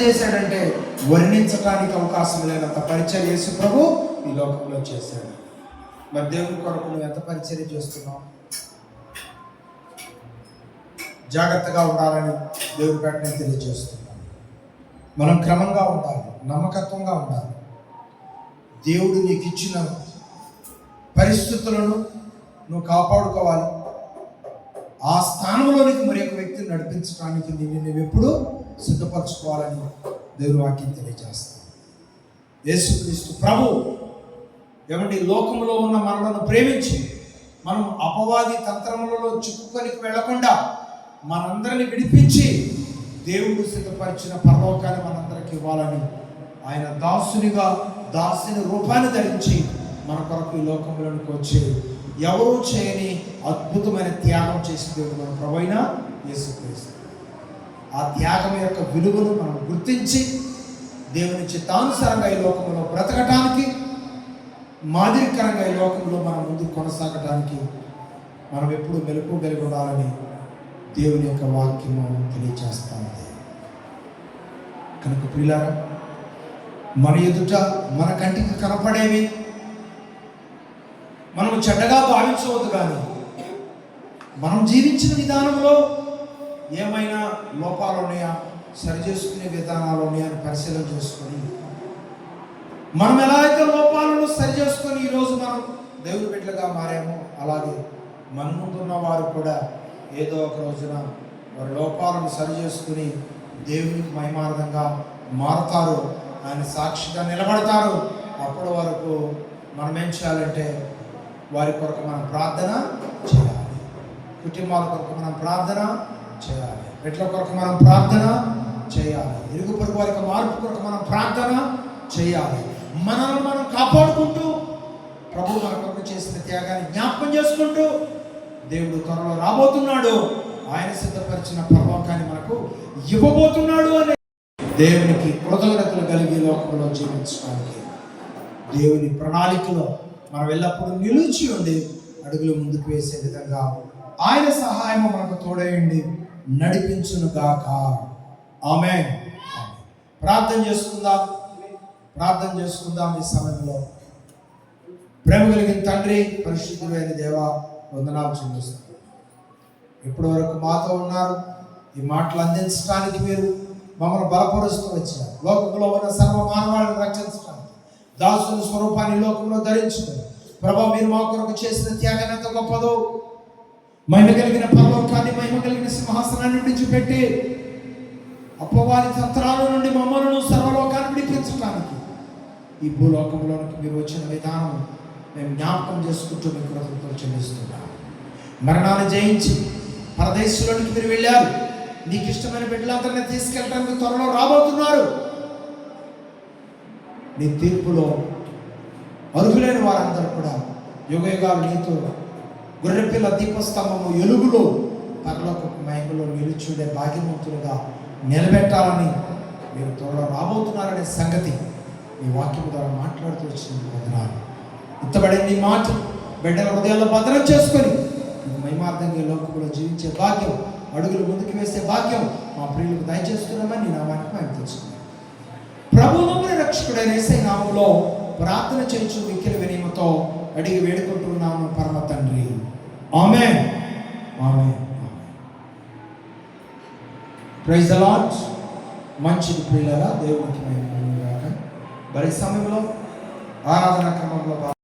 చేశాడంటే వర్ణించడానికి అవకాశం లేనంత పరిచర్య యేసు ప్రభు ఈ లోకంలో చేశాడు. మరి దేవుని కొరకు నువ్వు ఎంత పరిచర్య చేస్తున్నావు? జాగ్రత్తగా ఉండాలని దేవుని పేట నేను తెలియజేస్తున్నాను. మనం క్రమంగా ఉండాలి, నమ్మకత్వంగా ఉండాలి. దేవుడు నీకు ఇచ్చిన పరిస్థితులను నువ్వు కాపాడుకోవాలి. ఆ స్థానంలోనికి మరి ఒక వ్యక్తిని నడిపించడానికి నువ్వు ఎప్పుడూ సిద్ధపరచుకోవాలని దేవుని వాక్యం తెలియజేస్తాను. యేసుక్రీస్తు ప్రభు ఏమంటే లోకంలో ఉన్న మనలను ప్రేమించి మనం అపవాది తంత్రములలో చిక్కుకొని వెళ్లకుండా మనందరిని విడిపించి దేవుడు సిద్ధపరిచిన పరలోకాన్ని మనందరికి ఇవ్వాలని ఆయన దాసుని రూపాన్ని ధరించి మన కొరకు ఈ లోకంలోనికి వచ్చి ఎవరూ చేయని అద్భుతమైన త్యాగం చేసి దేవుడు మన ప్రభువైన యేసుక్రీస్తు. ఆ త్యాగం యొక్క విలువను మనం గుర్తించి దేవుని చిత్తానుసారంగా ఈ లోకంలో బ్రతకటానికి, మాదిరికరంగా ఈ లోకంలో మనం ముందుకు కొనసాగటానికి మనం ఎప్పుడు మెలకు కలిగి ఉండాలని దేవుని యొక్క వాక్యము తెలియజేస్తాము. కనుక ప్రియులారా, మన ఎదుట మన కంటికి కనపడేవి మనం చెడ్డగా భావించవద్దు, కానీ మనం జీవించిన విధానంలో ఏమైనా లోపాలు ఉన్నాయా, సరిచేసుకునే విధానాలు ఉన్నాయా అని పరిశీలన చేసుకొని మనం ఎలా అయితే లోపాలను సరిచేసుకొని ఈరోజు మనం దేవుని బిడ్డలుగా మారామో, అలాగే మన ముందున్న వారు కూడా ఏదో ఒక రోజున వారి లోపాలను సరిచేసుకుని దేవునికి మహిమార్థంగా మారుతారు, ఆయన సాక్షిగా నిలబడతారు. అప్పటి వరకు మనం ఏం చేయాలంటే వారి కొరకు మనం ప్రార్థన చేయాలి, కుటుంబాల కొరకు మనం ప్రార్థన చేయాలి, బిడ్డల కొరకు మనం ప్రార్థన చేయాలి, ఇరుగు పొరుగు వారికి మార్పు కొరకు మనం ప్రార్థన చేయాలి. మనల్ని మనం కాపాడుకుంటూ ప్రభు మన కొరకు చేసిన త్యాగాన్ని జ్ఞాపకం చేసుకుంటూ దేవుడు త్వరలో రాబోతున్నాడు, ఆయన సిద్ధపరిచిన పరలోకాన్ని మనకు ఇవ్వబోతున్నాడు అనే దేవునికి కృతజ్ఞతలు కలిగి లోకంలో జీవించడానికి దేవుని ప్రణాళికలో మనం ఎల్లప్పుడూ నిలిచి ఉండి అడుగులు ముందుకు వేసే విధంగా ఆయన సహాయం మనకు తోడయండి నడిపించునుగాక. ఆమేన్. ప్రార్థన చేసుకుందాం ఈ సమయంలో. ప్రేమ కలిగిన తండ్రి, పరిశుద్ధుడైన దేవా, వందనాలు చెల్లిస్తాం. ఇప్పటి వరకు మాతో ఉన్నారు. ఈ మాటలు అందించడానికి మీరు మమ్మల్ని బలపరుస్తూ వచ్చారు. లోకంలో ఉన్న సర్వ మానవాళిని రక్షించడానికి దాసుని స్వరూపాన్ని లోకంలో ధరించుకొని ప్రభా, మీరు మా కొరకు చేసిన త్యాగం ఎంత గొప్పదో. మహిమ కలిగిన పరలోకాన్ని, మహిమ కలిగిన సింహాసనాన్ని విడిచిపెట్టి అపవాది తంత్రాల నుండి మమ్మల్ని సర్వలోకాన్ని విడిపించడానికి ఈ భూలోకంలోనికి మీరు వచ్చిన విధానం మేము జ్ఞాపకం చేసుకుంటూ మీ కృతజ్ఞతలు చెల్లిస్తున్నాం. మరణాన్ని జయించి పరదేశంలోనికి మీరు వెళ్ళారు. నీకు ఇష్టమైన బిడ్డలందరినీ తీసుకెళ్ళడానికి త్వరలో రాబోతున్నారు. నీ తీర్పులో అర్హులైన వారందరూ కూడా యుగయుగాలు నీతో గొర్రెపిల్ల దీపస్తంభము ఎలుగులో పరలోకపు మహిమలో నిలుచుండే భాగ్యవంతులుగా నిలబెట్టాలని మీరు త్వరలో రాబోతున్నారనే సంగతి నీ వాక్యం ద్వారా మాట్లాడుతూ వచ్చిన వందనాలు. ఇంతబడి నీ మాట బిడ్డల హృదయాల్లో భద్రం చేసుకొని మహిమార్థంగా లోకంలో జీవించే భాగ్యం, అడుగులు ముందుకు వేసే భాగ్యం మా ప్రియులకు దయచేస్తున్నామని నీ నామానికి మేము తెలుసుకున్నాం. ప్రభువును రక్షకుడైన యేసయ్య నామములో ప్రార్థన చేయించు మిక్కిలి వినయముతో అడిగి వేడుకుంటున్నాము పరమ తండ్రి. Amen. Amen. Praise the lord. మంచిది ప్రియులారా, దేవునికి మహిమ కలుగును గాక. మరి సమయంలో ఆరాధన క్రమంలో